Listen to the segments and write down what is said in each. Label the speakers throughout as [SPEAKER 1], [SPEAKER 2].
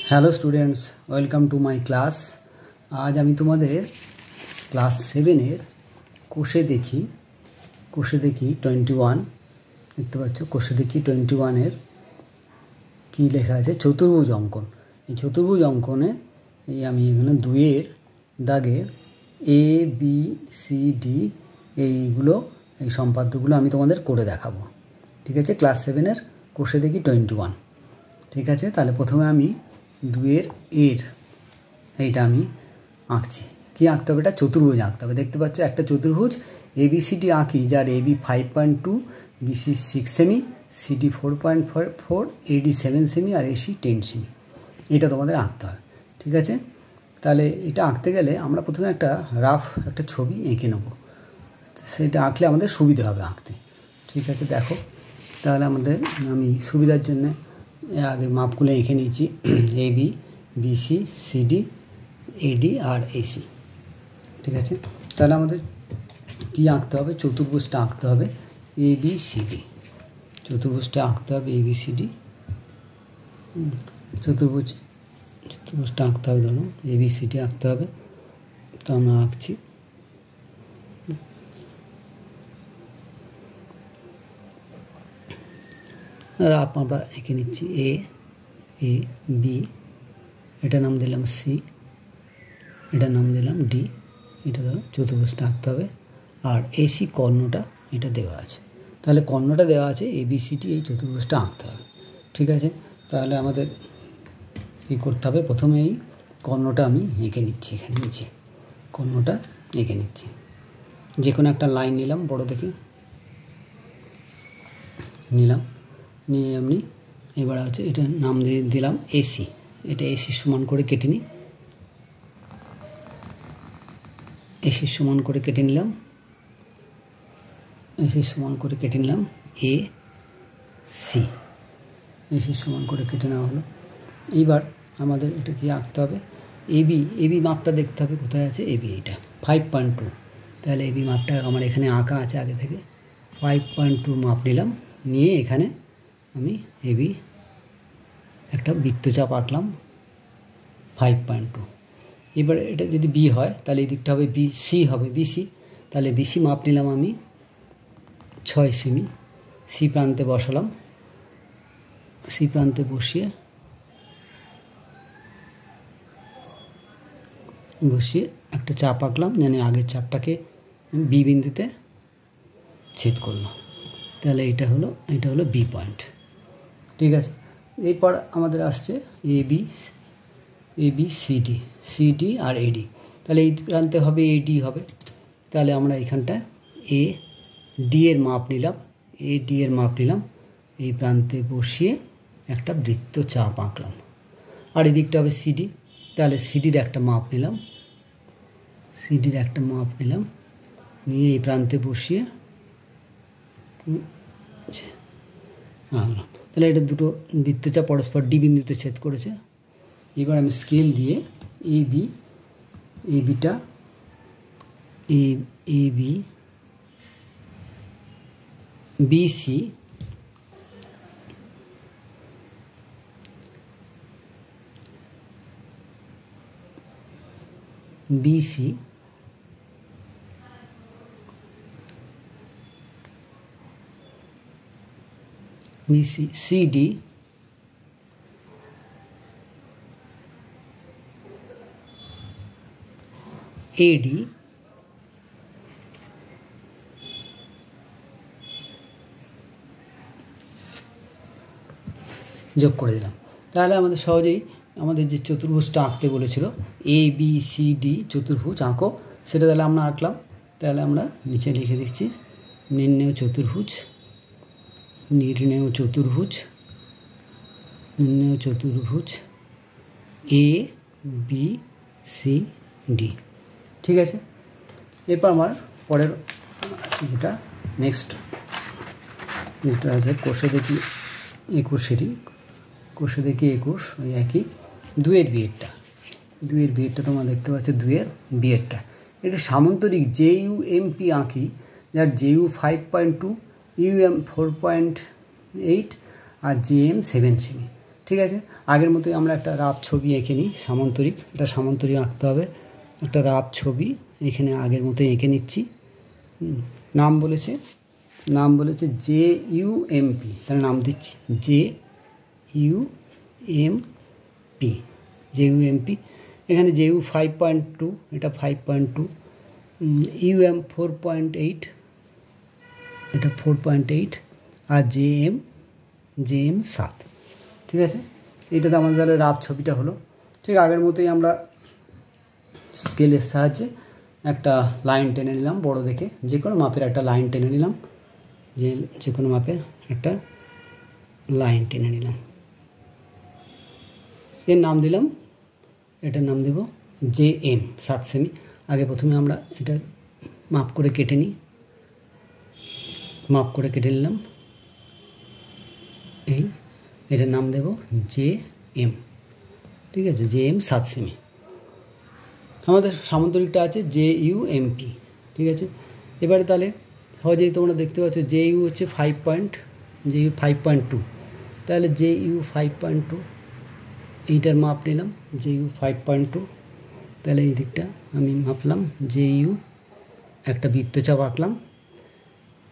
[SPEAKER 1] Hello students, welcome to my class. আজ আমি তোমাদের ক্লাস 7-এর কোষে দেখি 21 দেখতে পাচ্ছ। কোষে দেখি 21-এর কী লেখা আছে? চতুর্ভুজ অঙ্কন। এই চতুর্ভুজ অঙ্কনে আমি এখানে 2-এর দাগে এ বি সি ডি এই সম্পাদ্যগুলো আমি তোমাদের করে দেখাবো। ঠিক আছে? ক্লাস 7-এর কোষে দেখি 21। ঠিক আছে, তাহলে প্রথমে আমি 2-এর এইটা আমি আঁকছি। কী আঁকতে হবে? এটা চতুর্ভুজ আঁকতে হবে। দেখতে পাচ্ছ একটা চতুর্ভুজ এবিসিডি আঁকি, যার এবি 5.2, বিসি 6 সেমি, সিডি 4.4, এডি 7 সেমি আর এসি 10 সেমি। এটা তোমাদের আঁকতে হবে। ঠিক আছে, তাহলে এটা আঁকতে গেলে আমরা প্রথমে একটা রাফ একটা ছবি এঁকে নেব। সেটা আঁকলে আমাদের সুবিধা হবে আঁকতে। ঠিক আছে, দেখো তাহলে আমি সুবিধার জন্যে আগে মাপগুলো এঁকে নিয়েছি। এবি, বিসি, সিডি, এডি আর এসি। ঠিক আছে, তাহলে আমাদের কী আঁকতে হবে? চতুর্ভুজটা আঁকতে হবে এবিসিডি। চতুর্ভুজটা আঁকতে হবে এবিসিডি। চতুর্ভুজটা আঁকতে হবে, ধরুন এবিসিডি আঁকতে হবে। তো আমরা আঁকছি। আর আমরা এঁকে নিচ্ছি এ বি, এটা নাম দিলাম সি, এটা নাম দিলাম ডি। এটা ধরো চতুর্ভুজটা আঁকতে হবে। আর এসি কর্ণটা এটা দেওয়া আছে। তাহলে কর্ণটা দেওয়া আছে, এবিসিডি এই চতুর্ভুজটা আঁকতে হবে। ঠিক আছে, তাহলে আমাদের কী করতে হবে? প্রথমে এই কর্ণটা আমি এঁকে নিচ্ছি। এখানে নিচে কর্ণটা এঁকে নিচ্ছি। যে কোনো একটা লাইন নিলাম, বড় দেখে নিলাম, নিয়ে এমনি এবার আছে এটার নাম দিয়ে দিলাম এসি। এটা এসির সমান করে কেটে নিই। এসির সমান করে কেটে নিলাম। এসির সমান করে কেটে নিলাম এ সি। এসির সমান করে কেটে নেওয়া হলো। এইবার আমাদের এটা কি আঁকতে হবে? এবি মাপটা দেখতে হবে কোথায় আছে। এবি এইটা 5.2। তাহলে এবি মাপটা আমার এখানে আঁকা আছে আগে থেকে। 5.2 মাপ নিলাম, নিয়ে এখানে আমি এবি একটা বৃত্তচাপ আঁকলাম 5.2। এবার এটা যদি বি হয় তাহলে এই দিকটা হবে বিসি হবে, বিসি। তাহলে বিসি মাপ নিলাম আমি 6 সেমি। সি প্রান্তে বসালাম। সি প্রান্তে বসিয়ে একটা চাপ আঁকলাম, মানে আগের চাপটাকে বি বিন্দুতে ছেদ করলাম। তাহলে এটা হলো বি পয়েন্ট। ঠিক আছে, এরপর আমাদের আসছে এবি সিডি আর এডি। তাহলে এই প্রান্তে হবে এডি হবে। তাহলে আমরা এখানটায় ডি এর মাপ নিলাম। এই প্রান্তে বসিয়ে একটা বৃত্তচাপ আঁকলাম। আর এদিকটা হবে সিডি। তাহলে সিডির একটা মাপ নিলাম। নিয়ে এই প্রান্তে বসিয়ে আঁকলাম। তাহলে এটা দুটো বৃত্তচাপ পরস্পর ডি বিন্দুতে ছেদ করেছে। এবার আমি স্কেল দিয়ে বিসি সিডি এডি যোগ করে দিলাম। তাহলে আমাদের সহজেই আমাদের যে চতুর্ভুজটা আঁকতে বলেছিল এবিসিডি চতুর্ভুজ আঁকো, সেটা তাহলে আমরা আঁকলাম। তাহলে আমরা নিচে লিখে দিচ্ছি নির্ণেয় চতুর্ভুজ এ বি সি ডি। ঠিক আছে, এরপর আমার পরের যেটা নেক্সট যেটা আছে কোষে দেখি 21 ওই একই 2-এর বিয়েরটা তোমরা দেখতে পাচ্ছ। 2-এর বিয়েরটা এটা সামান্তরিক জেইউএমপি আঁকি, যার জেইউ 5.2, ইউএম 4.8 আর জেএম 7 সেমি। ঠিক আছে, আগের মতোই আমরা একটা রাফ ছবি এঁকে নিই, সামান্তরিক, এটা সামান্তরিক আঁকতে হবে। একটা রাফ ছবি এখানে আগের মতোই এঁকে নিচ্ছি। নাম বলেছে JUMP, তাহলে নাম দিচ্ছি JUMP। এখানে JU 5.2, এটা 5.2, UM 4.8, এটা 4.8, আর JM 7। ঠিক আছে, এইটাতে আমাদের তাহলে রাফ ছবিটা হলো। ঠিক আগের মতোই আমরা স্কেলের সাহায্যে একটা লাইন টেনে নিলাম, বড় দেখে যে কোনো মাপের একটা লাইন টেনে নিলাম, যে কোনো মাপের একটা লাইন টেনে নিলাম। এর নাম দিলাম, এটার নাম দেব JM 7 সেমি। আগে প্রথমে আমরা এটা মাপ করে কেটে নিই, মাপ করে কেটে নিলাম। এটার নাম দেব JM। ঠিক আছে, JM 7 সেমি। আমাদের সামান্তরিকটা আছে JUMP। ঠিক আছে, এবারে তাহলে সহজেই তোমরা দেখতে পাচ্ছ JU হচ্ছে 5.2, তাহলে JU 5.2 এইটার মাপ নিলাম, JU 5.2। তাহলে এই দিকটা আমি মাপলাম, JU একটা বৃত্তচাপ আঁকলাম,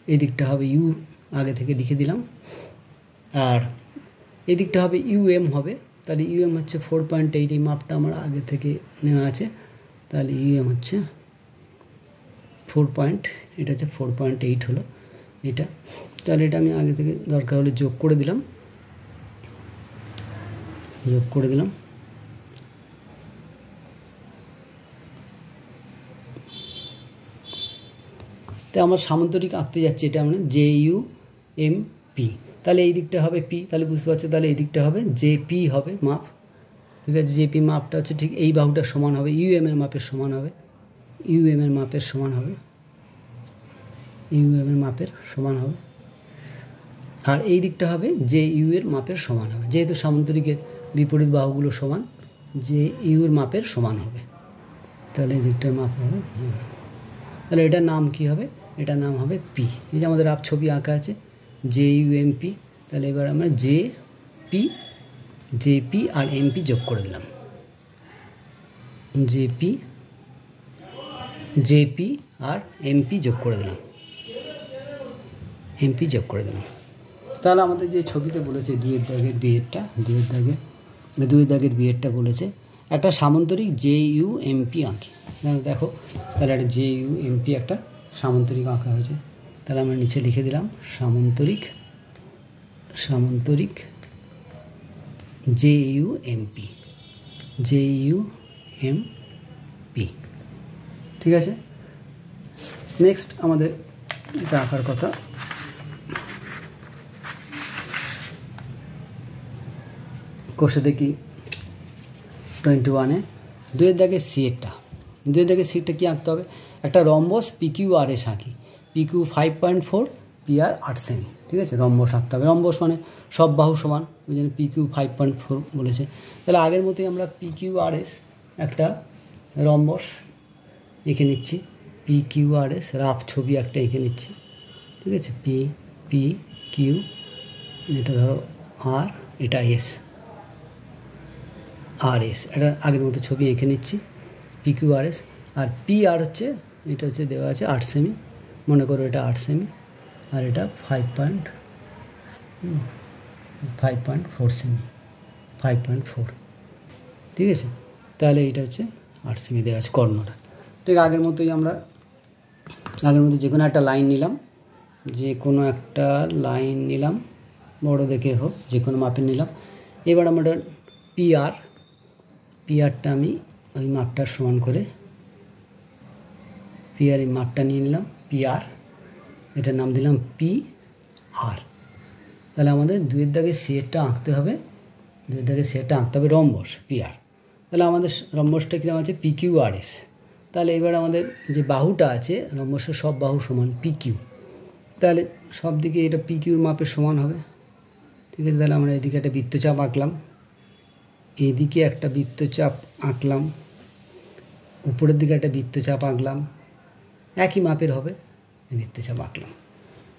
[SPEAKER 1] এই দিকটা হবে U, আগে থেকে লিখে দিলাম, আর এই দিকটা হবে UM হবে। তাহলে UM হচ্ছে 4.8, এই মাপটা আমার আগে থেকে নেওয়া আছে। তাহলে UM হচ্ছে 4. এটা হচ্ছে 4.8 হলো এটা। তাহলে এটা আমি আগে থেকে দরকার হলে যোগ করে দিলাম। তো আমার সামান্তরিক আঁকতে যাচ্ছে, এটা আমরা JUMP। তাহলে এই দিকটা হবে P, তাহলে বুঝতে পারছো, তাহলে এই দিকটা হবে JP হবে মাপ। ঠিক আছে, JP মাপটা হচ্ছে ঠিক এই বাহুটার সমান হবে, UM এর মাপের সমান হবে, UM এর মাপের সমান হবে, UM এর মাপের সমান হবে। আর এই দিকটা হবে JU এর মাপের সমান হবে, যেহেতু সামান্তরিকের বিপরীত বাহুগুলো সমান, JU এর মাপের সমান হবে। তাহলে এই দিকটার মাপ হবে, তাহলে এটার নাম কি হবে? এটার নাম হবে P। এই যে আমাদের রাফ ছবি আঁকা আছে JUMP। তাহলে এবার আমরা JP আর MP যোগ করে দিলাম, JP আর MP যোগ করে দিলাম, তাহলে আমাদের যে ছবিতে বলেছে দুইয়ের দাগের বিয়েরটা বলেছে একটা সামান্তরিক JUMP আঁকি। দেখো, তাহলে একটা JUMP একটা সামান্তরিক আঁকা হয়েছে। তাহলে আমরা নিচে লিখে দিলাম সামান্তরিক JUMP। ঠিক আছে, নেক্সট আমাদের এটা আঁকার কথা। কোষে দেখি 21-এ দুইয়ের দাগের সিটটা কী আঁকতে হবে? একটা রম্বস PQRS আঁকি, PQ 5.4, PR 8 সেমি। ঠিক আছে, রম্বস আঁকতে হবে। রম্বস মানে সব বাহু সমান, ওই জন্য PQ 5.4 বলেছে। তাহলে আগের মতোই আমরা PQRS একটা রম্বস এঁকে নিচ্ছি, PQRS রাফ ছবি একটা এঁকে নিচ্ছি। ঠিক আছে, PQ, এটা ধরো R, এটা S, RS, এটা আগের মতো ছবি এঁকে নিচ্ছি PQRS। আর PR হচ্ছে, এটা হচ্ছে দেওয়া আছে 8 সেমি, মনে করো এটা 8 সেমি, আর এটা 5.4 সেমি, 5.4। ঠিক আছে, তাহলে এটা হচ্ছে 8 সেমি দেওয়া আছে কর্ণটা। ঠিক আগের মতোই আমরা যে কোনো একটা লাইন নিলাম, বড় দেখে হোক, যে কোনো মাপের নিলাম। এবার আমরা PRটা আমি ওই মাপটার সমান করে PR এই মাপটা নিয়ে নিলাম, PR, এটার নাম দিলাম PR। তাহলে আমাদের দুইয়ের দাগে সিটটা আঁকতে হবে, রম্বস PR। তাহলে আমাদের রম্বসটা কীরকম আছে? PQRS। তাহলে এবার আমাদের যে বাহুটা আছে রম্বসের সব বাহু সমান PQ, তাহলে সব দিকে এটা PQর মাপের সমান হবে। ঠিক আছে, তাহলে আমরা এদিকে একটা বৃত্তচাপ আঁকলাম, এদিকে একটা বৃত্তচাপ আঁকলাম, উপরের দিকে একটা বৃত্তচাপ আঁকলাম, একই মাপের হবে, বৃত্তচাপ আঁকলাম।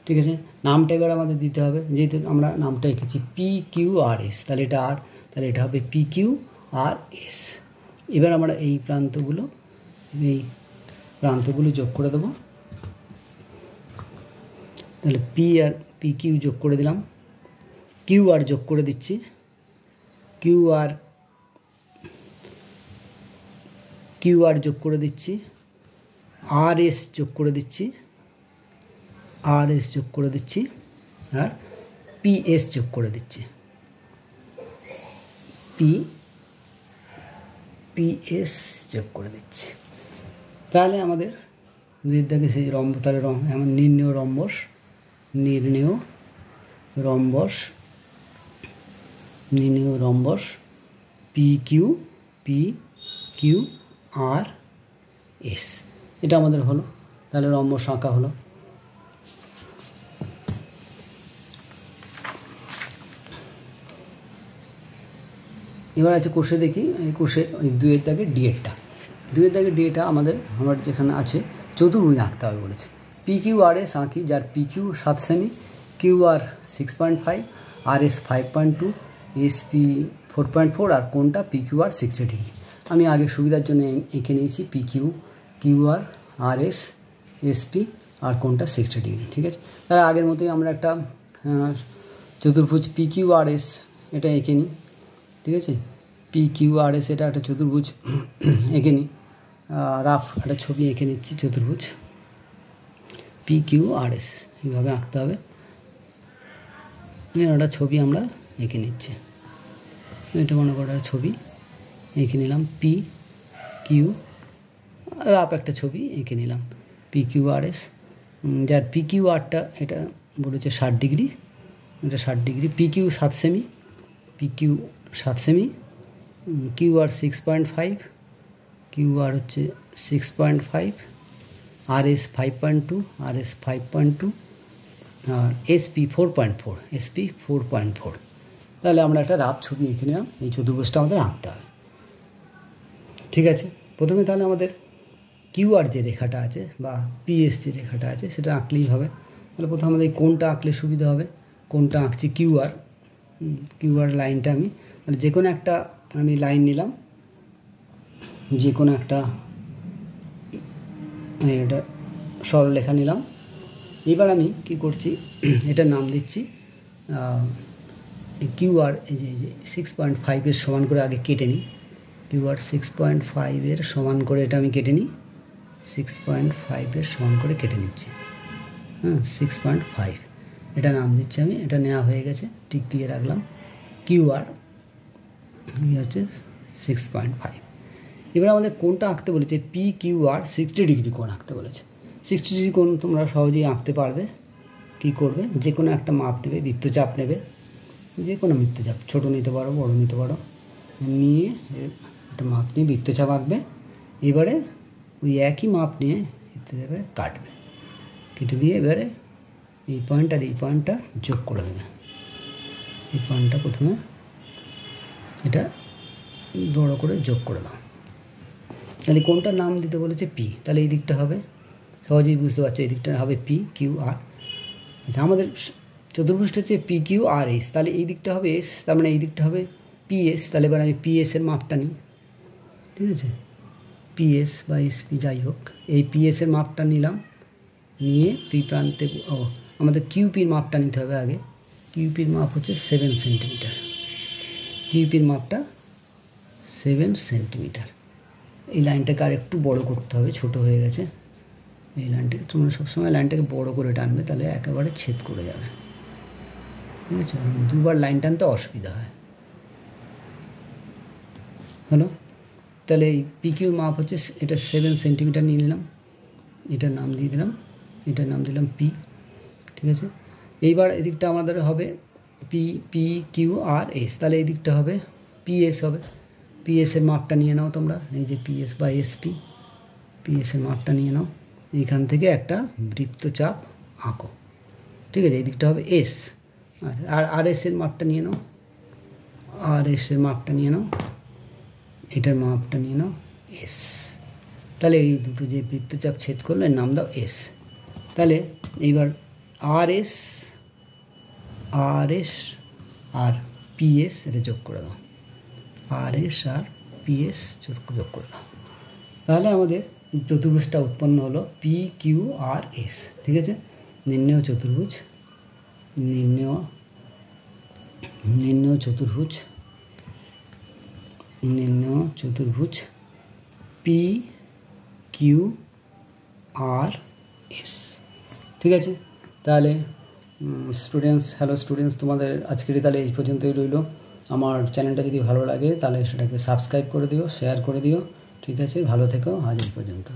[SPEAKER 1] ঠিক আছে। নামটা এবার আমাদের দিতে হবে, যেহেতু আমরা নামটা এঁকেছি PQRS, তাহলে এটা আর, তাহলে এটা হবে PQRS। এবার আমরা এই প্রান্তগুলো যোগ করে দেবো। তাহলে PQ যোগ করে দিলাম, QR যোগ করে দিচ্ছি, QR যোগ করে দিচ্ছি, RS যোগ করে দিচ্ছি, RS যোগ করে দিচ্ছি, আর PS যোগ করে দিচ্ছি, PS যোগ করে দিচ্ছি। তাহলে আমাদের দুইয়ের দাগে সেই রম্বস, তাহলে এমন নির্ণেয় রম্বস PQRS, এটা আমাদের হলো। তাহলে রম্বস আঁকা হলো। এবার আছে কোষে দেখি, এই কোষের ওই 2-এর দাগে ডিএটা আমার যেখানে আছে চতুর্ভুজ আঁকতে হবে বলেছে। PQRS আঁকি, যার PQ 7 semi, QR 6.5, RS 5.2, SP 4.4, আর কোনটা PQR 60 ডিগ্রি। আমি আগে সুবিধার জন্য এঁকে নিয়েছি QR, RS, SP আর কোনটা 60 ডিগ্রি। ঠিক আছে, তাহলে আগের মতোই আমরা একটা চতুর্ভুজ PQRS এটা এঁকে নিই। ঠিক আছে, PQRS এটা একটা চতুর্ভুজ এঁকে নিই, রাফ একটা ছবি এঁকে নিচ্ছি চতুর্ভুজ PQRS, এইভাবে আঁকতে হবে। একটা ছবি আমরা এঁকে নিচ্ছি, এটা মনে করার ছবি এঁকে নিলাম, PQ রাফ একটা ছবি এঁকে নিলাম PQRS, যার PQRটা এটা বলেছে 60 ডিগ্রি, এটা 60 degree, PQ 7 semi, QR 6.5, QR হচ্ছে 6.5, RS 5.2, RS 5.2 আর SP 4.4। তাহলে আমরা একটা রাফ ছবি এঁকে নিলাম, এই চতুর্ভুজটা আমাদের আঁকতে হবে। ঠিক আছে, প্রথমে তাহলে আমাদের QR যে রেখাটা আছে বা PS যে রেখাটা আছে সেটা আঁকলেই হবে। তাহলে প্রথমে আমাদের কোনটা আঁকলে সুবিধা হবে, কোনটা আঁকছি QR লাইনটা আমি যে কোনো একটা লাইন নিলাম, যে কোনো একটা এটা সরলরেখা নিলাম। এবার আমি কি করছি, এটার নাম দিচ্ছি QR, এই যে 6.5-এর সমান করে আগে কেটে নিই, QR 6.5-এর সমান করে এটা আমি কেটে নিই, 6.5-এর সমান করে কেটে নিচ্ছি। 6.5 এটা নাম দিচ্ছি আমি, এটা নেওয়া হয়ে গেছে, টিক দিয়ে রাখলাম। QR হচ্ছে 6.5। এবার আমাদের কোনটা আঁকতে বলেছে, PQR 60 ডিগ্রি কোণ আঁকতে বলেছে। 60 ডিগ্রি কোণ তোমরা সহজেই আঁকতে পারবে। কি করবে, যে কোনো একটা মাপ নেবে, বৃত্তচাপ নেবে, যে কোনো বৃত্তচাপ, ছোটো নিতে পারো বড় নিতে পারো, নিয়ে একটা মাপ নিয়ে বৃত্তচাপ আঁকবে। এবারে ওই একই মাপ নিয়ে এবারে কাটবে, কেটে দিয়ে এবারে এই পয়েন্ট আর এই পয়েন্টটা যোগ করে দেবে। এই পয়েন্টটা প্রথমে এটা বড় করে যোগ করে দাও। তাহলে কোনটার নাম দিতে বলেছে P, তাহলে এই দিকটা হবে, সহজেই বুঝতে পারছো, এই দিকটা হবে PQR। আচ্ছা, আমাদের চতুর্ভুজটা হচ্ছে PQRS, তাহলে এই দিকটা হবে S, তার মানে এই দিকটা হবে PS। তাহলে এবার আমি PS-এর মাপটা নিই। ঠিক আছে, PS বা SP যাই হোক, এই PS-এর মাপটা নিলাম, নিয়ে P প্রান্তে আমাদের QP-র মাপটা নিতে হবে আগে। QP-র মাপ হচ্ছে 7 সেন্টিমিটার, QP-র মাপটা 7 সেন্টিমিটার। এই লাইনটাকে আর একটু বড় করতে হবে, ছোট হয়ে গেছে। এই লাইনটাকে তোমরা সবসময় লাইনটাকে বড় করে টানবে, তাহলে একেবারে ছেদ করে যাবে। ঠিক আছে, দুবার লাইন টানতে অসুবিধা হয়। হলো, তাহলে এই PQর মাপ হচ্ছে এটা 7 সেন্টিমিটার নিয়ে নিলাম, এটার নাম দিয়ে দিলাম, এটার নাম দিলাম P। ঠিক আছে, এইবার এদিকটা আমাদের হবে PQRS, তাহলে এই দিকটা হবে PS হবে। PS-এর মাপটা নিয়ে নাও তোমরা, এই যে PS বা SP, PS-এর মাপটা নিয়ে নাও, এইখান থেকে একটা বৃত্তচাপ আঁকো। ঠিক আছে, এই দিকটা হবে S। আচ্ছা, আর RS-এর মাপটা নিয়ে নাও, RS-এর মাপটা নিয়ে নাও, এটার মাপটা নিয়ে নাও S। তাহলে এই দুটো যে বৃত্তচাপ ছেদ করলো এর নাম দাও S। তাহলে এইবার আর এস আর পিএস এটা যোগ করে দাও, আর এস আর পিএস যোগ করে দাও। তাহলে আমাদের চতুর্ভুজটা উৎপন্ন হলো পি কিউ আর এস। ঠিক আছে, নির্ণেয় চতুর্ভুজ পি কিউ আর এস। ঠিক আছে, তাহলে হ্যালো স্টুডেন্টস, তোমাদের আজকের তাহলে এই পর্যন্তই রইল। আমার চ্যানেলটা যদি ভালো লাগে তাহলে সেটাকে সাবস্ক্রাইব করে দিও, শেয়ার করে দিও। ঠিক আছে, ভালো থেকো, আজ এই পর্যন্ত।